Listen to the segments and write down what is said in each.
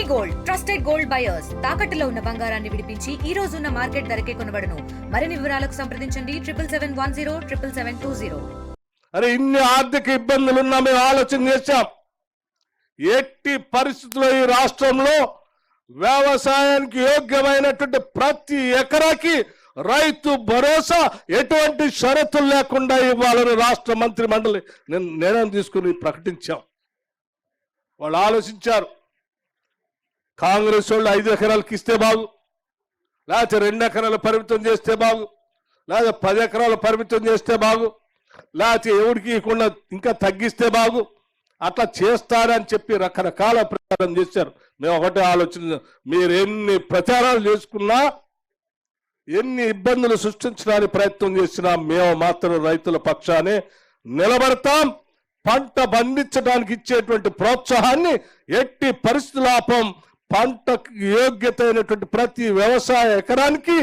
Gold trusted gold buyers తాకట్టులో ఉన్న బంగారాన్ని విడిపించి ఈ రోజు ఉన్న మార్కెట్ ధరకే కొనబడును. మరిన్ని వివరాలకు సంప్రదించండి 7710777720. అరే ఇన్ని ఆర్థిక ఇబ్బందులున్నా మేము ఆలోచన చేశాం. ఎట్టి పరిస్థితుల్లో ఈ రాష్ట్రంలో వ్యవసాయానికి యోగ్యమైనటువంటి ప్రతి ఎకరాకి రైతు భరోసా ఎటువంటి షరతులు లేకుండా ఇవ్వాలని రాష్ట్ర మంత్రి మండలి నిర్ణయం తీసుకుని ప్రకటించాం. వాళ్ళు ఆలోచించారు, కాంగ్రెస్ వాళ్ళు 5 ఎకరాలకు ఇస్తే బాగు, లేకపోతే 2 ఎకరాలు పరిమితం చేస్తే బాగు, లేకపోతే 10 ఎకరాలు పరిమితం చేస్తే బాగు, లేకపోతే ఎవరికి ఇవ్వకుండా ఇంకా తగ్గిస్తే బాగు, అట్లా చేస్తారని చెప్పి రకరకాల ప్రచారం చేశారు. మేము ఒకటే ఆలోచన, మీరు ఎన్ని ప్రచారాలు చేసుకున్నా, ఎన్ని ఇబ్బందులు సృష్టించడానికి ప్రయత్నం చేసినా మేము మాత్రం రైతుల పక్షానే నిలబడతాం. పంట పండించడానికి ఇచ్చేటువంటి ప్రోత్సాహాన్ని ఎట్టి పరిస్థితుల ఆపం. పంటకు యోగ్యత అయినటువంటి ప్రతి వ్యవసాయ ఎకరానికి,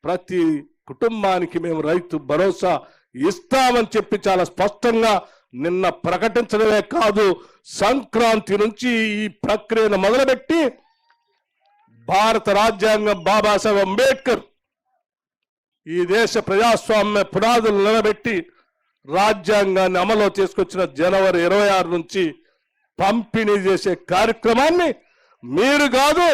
ప్రతి కుటుంబానికి మేము రైతు భరోసా ఇస్తామని చెప్పి చాలా స్పష్టంగా నిన్న ప్రకటించడమే కాదు, సంక్రాంతి నుంచి ఈ ప్రక్రియను మొదలుపెట్టి భారత రాజ్యాంగం బాబాసాహెబ్ అంబేద్కర్ ఈ దేశ ప్రజాస్వామ్య పునాదులు నిలబెట్టి రాజ్యాంగాన్ని అమలు తీసుకొచ్చిన జనవరి 26 నుంచి పంపిణీ చేసే కార్యక్రమాన్ని మీరు కాదు,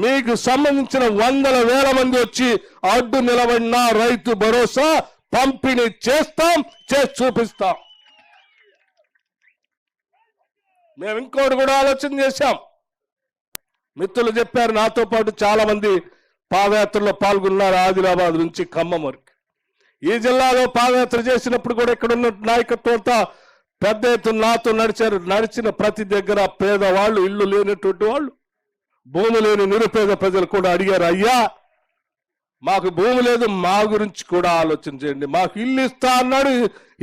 మీకు సంబంధించిన వందల వేల మంది వచ్చి అడ్డు నిలబడిన రైతు భరోసా పంపిణీ చేస్తాం, చేసి చూపిస్తాం. మేము ఇంకోటి కూడా ఆలోచన చేశాం. మిత్రులు చెప్పారు, నాతో పాటు చాలా మంది పాదయాత్రలో పాల్గొన్నారు. ఆదిలాబాద్ నుంచి ఖమ్మం వరకు ఈ జిల్లాలో పాదయాత్ర చేసినప్పుడు కూడా ఇక్కడున్న నాయకత్వంతో పెద్ద ఎత్తున నాతో నడిచారు. నడిచిన ప్రతి దగ్గర పేదవాళ్ళు, ఇల్లు లేనటువంటి వాళ్ళు, భూమి లేని నిరుపేద ప్రజలు కూడా అడిగారు, అయ్యా మాకు భూమి లేదు, మా గురించి కూడా ఆలోచన చేయండి, మాకు ఇల్లు ఇస్తా అన్నాడు.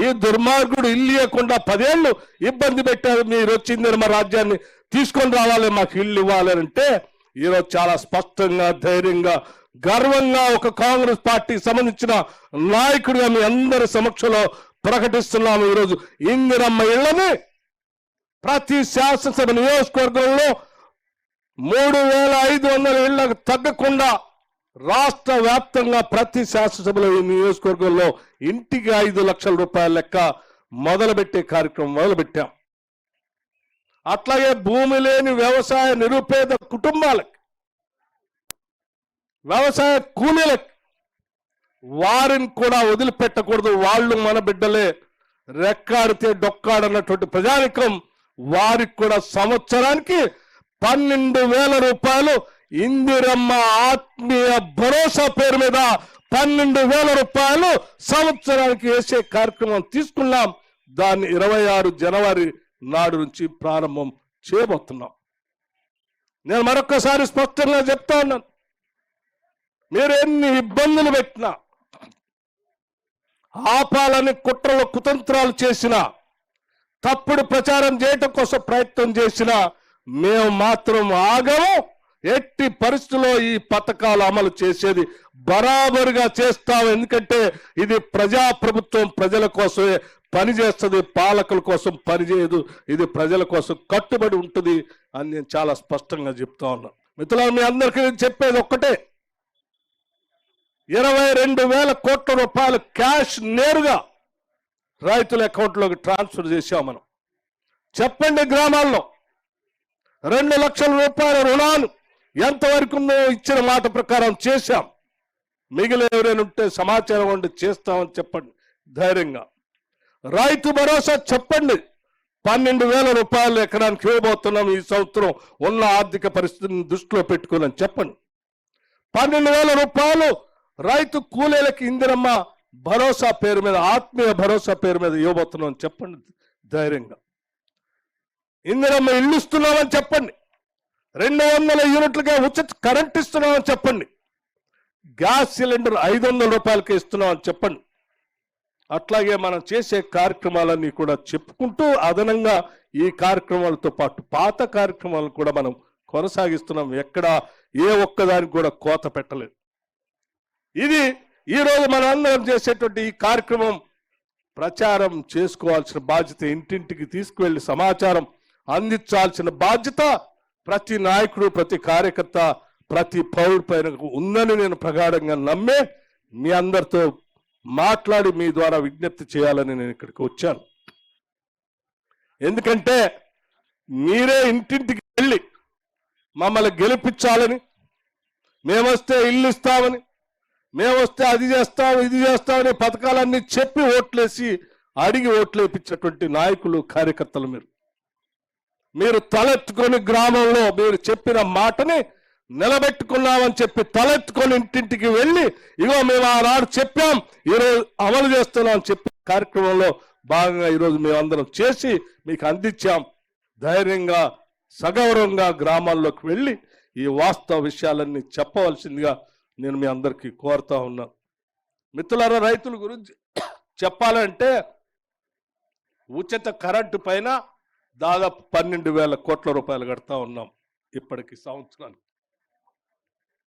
ఈ దుర్మార్గుడు ఇల్లు ఇవ్వకుండా 10 ఏళ్ళు ఇబ్బంది పెట్టారు. మీరు వచ్చింది మా రాజ్యాన్ని తీసుకొని రావాలి, మాకు ఇల్లు ఇవ్వాలి అంటే ఈరోజు చాలా స్పష్టంగా, ధైర్యంగా, గర్వంగా ఒక కాంగ్రెస్ పార్టీకి సంబంధించిన నాయకుడిగా మీ అందరి సమక్షంలో ప్రకటిస్తున్నాము. ఈరోజు ఇందిరమ్మ ఇళ్లని ప్రతి శాసనసభ నియోజకవర్గంలో 3500 ఇళ్లకు తగ్గకుండా రాష్ట్ర వ్యాప్తంగా ప్రతి శాసనసభలో ఈ నియోజకవర్గంలో ఇంటికి 5 లక్షల రూపాయల లెక్క మొదలుపెట్టే కార్యక్రమం మొదలుపెట్టాం. అట్లాగే భూమి లేని వ్యవసాయ నిరుపేద కుటుంబాలకు, వ్యవసాయ కూలీలకు, వారిని కూడా వదిలిపెట్టకూడదు. వాళ్ళు మన బిడ్డలే, రెక్కాడితే డొక్కాడన్నటువంటి ప్రజానికం, వారికి కూడా సంవత్సరానికి 12,000 రూపాయలు ఇందిరమ్మ ఆత్మీయ భరోసా పేరు మీద 12,000 రూపాయలు సంవత్సరానికి వేసే కార్యక్రమం తీసుకున్నాం. దాన్ని 26 జనవరి నాడు నుంచి ప్రారంభం చేయబోతున్నాం. నేను మరొకసారి స్పష్టంగా చెప్తా ఉన్నాను, మీరు ఎన్ని ఇబ్బందులు పెట్టినా, ఆపాలని కుట్రలు కుతంత్రాలు చేసినా, తప్పుడు ప్రచారం చేయటం కోసం ప్రయత్నం చేసినా మేము మాత్రం ఆగము. ఎట్టి పరిస్థితుల్లో ఈ పథకాలు అమలు చేసేది బరాబరుగా చేస్తాం. ఎందుకంటే ఇది ప్రజాప్రభుత్వం, ప్రజల కోసమే పనిచేస్తుంది, పాలకుల కోసం పనిచేయదు. ఇది ప్రజల కోసం కట్టుబడి ఉంటుంది అని నేను చాలా స్పష్టంగా చెప్తా ఉన్నాను. మిత్రులారా, మీ అందరికీ చెప్పేది ఒక్కటే, 22,000 కోట్ల రూపాయలు క్యాష్ నేరుగా రైతుల అకౌంట్లోకి ట్రాన్స్ఫర్ చేశాం. మనం చెప్పండి, గ్రామాల్లో 2 లక్షల రూపాయల రుణాలు ఎంతవరకు ఇచ్చిన మాట ప్రకారం చేశాం. మిగిలిన ఎవరైనా ఉంటే సమాచారం ఉండి చేస్తామని చెప్పండి ధైర్యంగా. రైతు భరోసా చెప్పండి, 12,000 రూపాయలు ఎకరానికి ఇవ్వబోతున్నాం ఈ సంవత్సరం ఉన్న ఆర్థిక పరిస్థితిని దృష్టిలో పెట్టుకోనని చెప్పండి. 12,000 రూపాయలు రైతు కూలీలకి ఇందిరమ్మ భరోసా పేరు మీద, ఆత్మీయ భరోసా పేరు మీద ఇవ్వబోతున్నాం చెప్పండి ధైర్యంగా. ఇందిరమ్మ ఇల్లు ఇస్తున్నామని చెప్పండి, 200 యూనిట్లుగా ఉచిత కరెంట్ ఇస్తున్నామని చెప్పండి, గ్యాస్ సిలిండర్ 500 రూపాయలకి ఇస్తున్నామని చెప్పండి. అట్లాగే మనం చేసే కార్యక్రమాలన్నీ కూడా చెప్పుకుంటూ అదనంగా ఈ కార్యక్రమాలతో పాటు పాత కార్యక్రమాలు కూడా మనం కొనసాగిస్తున్నాం. ఎక్కడ ఏ ఒక్కదానికి కూడా కోత పెట్టలేదు. ఇది ఈరోజు మనం అందరం చేసేటువంటి ఈ కార్యక్రమం ప్రచారం చేసుకోవాల్సిన బాధ్యత, ఇంటింటికి తీసుకువెళ్ళి సమాచారం అందించాల్సిన బాధ్యత ప్రతి నాయకుడు, ప్రతి కార్యకర్త, ప్రతి పౌరుడి పైన ఉందని నేను ప్రగాఢంగా నమ్మే మీ అందరితో మాట్లాడి మీ ద్వారా విజ్ఞప్తి చేయాలని నేను ఇక్కడికి వచ్చాను. ఎందుకంటే మీరే ఇంటింటికి వెళ్ళి మమ్మల్ని గెలిపించాలని, మేమొస్తే ఇల్లు ఇస్తామని, మేమొస్తే అది చేస్తాం ఇది చేస్తామని పథకాలన్నీ చెప్పి ఓట్లేసి అడిగి ఓట్లేపించేటువంటి నాయకులు, కార్యకర్తలు మీరు తలెత్తుకొని గ్రామంలో మీరు చెప్పిన మాటని నిలబెట్టుకున్నామని చెప్పి తలెత్తుకొని ఇంటింటికి వెళ్ళి ఇగో మేము ఆనాడు చెప్పాం, ఈరోజు అమలు చేస్తున్నాం అని చెప్పి కార్యక్రమంలో భాగంగా ఈరోజు మేమందరం చేసి మీకు అందించాం. ధైర్యంగా సగౌరవంగా గ్రామాల్లోకి వెళ్ళి ఈ వాస్తవ విషయాలన్నీ చెప్పవలసిందిగా నేను మీ అందరికీ కోరుతా ఉన్నాను. మిత్రులారా, రైతుల గురించి చెప్పాలంటే ఉచిత కరెంటు పైన దాదాపు 12,000 కోట్ల రూపాయలు కడతా ఉన్నాం. ఇప్పటికి సంవత్సరానికి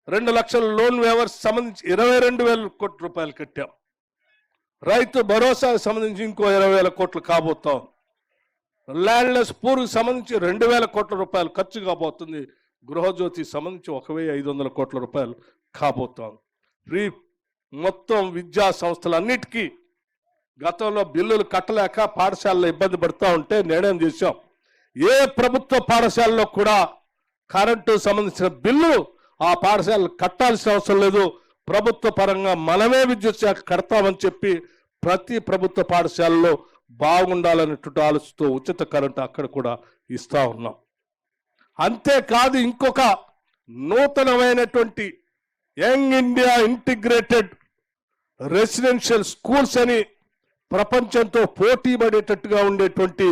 2 లక్షల లోన్ వ్యవస్థ సంబంధించి 22,000 కోట్ల రూపాయలు కట్టాం. రైతు భరోసాకు సంబంధించి ఇంకో 20,000 కోట్లు కాబోతాం. ల్యాండ్లెస్ పూర్కి సంబంధించి 2,000 కోట్ల రూపాయలు ఖర్చు కాబోతుంది. గృహజ్యోతి సంబంధించి 1,500 కోట్ల రూపాయలు కాబోతాం. ఫ్రీ మొత్తం విద్యా సంస్థలన్నిటికీ గతంలో బిల్లులు కట్టలేక పాఠశాలలో ఇబ్బంది పడుతూ ఉంటే నిర్ణయం చేశాం, ఏ ప్రభుత్వ పాఠశాలలో కూడా కరెంటు సంబంధించిన బిల్లు ఆ పాఠశాలలు కట్టాల్సిన అవసరం లేదు, ప్రభుత్వ పరంగా మనమే విద్యుత్ శాఖ కడతామని చెప్పి ప్రతి ప్రభుత్వ పాఠశాలలో బాగుండాలనేటువంటి ఆలోచనతో ఉచిత కరెంటు అక్కడ కూడా ఇస్తా ఉన్నాం. అంతేకాదు ఇంకొక నూతనమైనటువంటి young India integrated residential schools అని ప్రపంచంతో పోటీ పడేటట్టుగా ఉండేటువంటి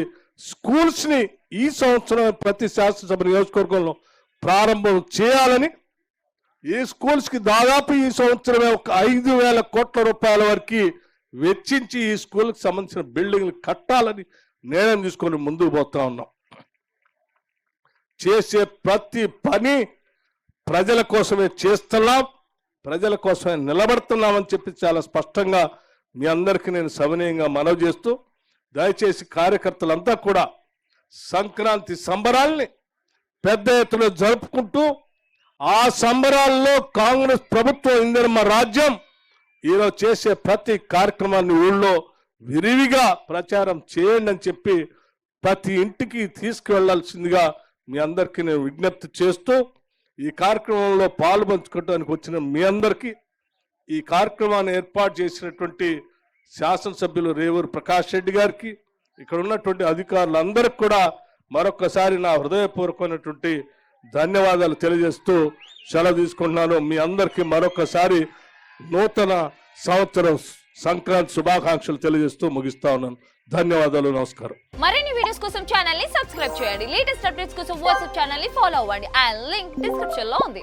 స్కూల్స్ ని ఈ సంవత్సరం ప్రతి శాసనసభ నియోజకవర్గంలో ప్రారంభం చేయాలని, ఈ స్కూల్స్ కి దాదాపు ఈ సంవత్సరమే ఒక 5,000 కోట్ల రూపాయల వరకు వెచ్చించి ఈ స్కూల్కి సంబంధించిన బిల్డింగ్లు కట్టాలని నిర్ణయం తీసుకొని ముందుకు పోతా ఉన్నాం. చేసే ప్రతి పని ప్రజల కోసమే చేస్తున్నాం, ప్రజల కోసమే నిలబడుతున్నామని చెప్పి చాలా స్పష్టంగా మీ అందరికీ నేను సవినయంగా మనవి చేస్తూ, దయచేసి కార్యకర్తలంతా కూడా సంక్రాంతి సంబరాల్ని పెద్ద ఎత్తున జరుపుకుంటూ ఆ సంబరాల్లో కాంగ్రెస్ ప్రభుత్వం ఇందిరమ్మ రాజ్యం ఈరోజు చేసే ప్రతి కార్యక్రమాన్ని ఊళ్ళో విరివిగా ప్రచారం చేయండి అని చెప్పి ప్రతి ఇంటికి తీసుకువెళ్లాల్సిందిగా మీ అందరికీ నేను విజ్ఞప్తి చేస్తూ, ఈ కార్యక్రమంలో పాల్పంచుకోవడానికి వచ్చిన మీ అందరికీ, ఈ కార్యక్రమాన్ని ఏర్పాటు చేసినటువంటి శాసనసభ్యులు రేవూరు ప్రకాష్ రెడ్డి గారికి, ఇక్కడ ఉన్నటువంటి అధికారులందరికీ కూడా మరొకసారి నా హృదయపూర్వకమైనటువంటి ధన్యవాదాలు తెలియజేస్తూ సెలవు తీసుకుంటున్నాను. మీ అందరికీ మరొకసారి నూతన సంవత్సరం సంక్రాంతి శుభాకాంక్షలు తెలియజేస్తూ ముగిస్తా ఉన్నాను. ధన్యవాదాలు, నమస్కారం. మరిన్ని వీడియోస్ కోసం ఛానల్ ని సబ్స్క్రైబ్ చేయండి. లేటెస్ట్ అప్డేట్స్ కోసం వాట్సాప్ ఛానల్ ని ఫాలో అవ్వండి. అండ్ లింక్ డిస్క్రిప్షన్ లో ఉంది.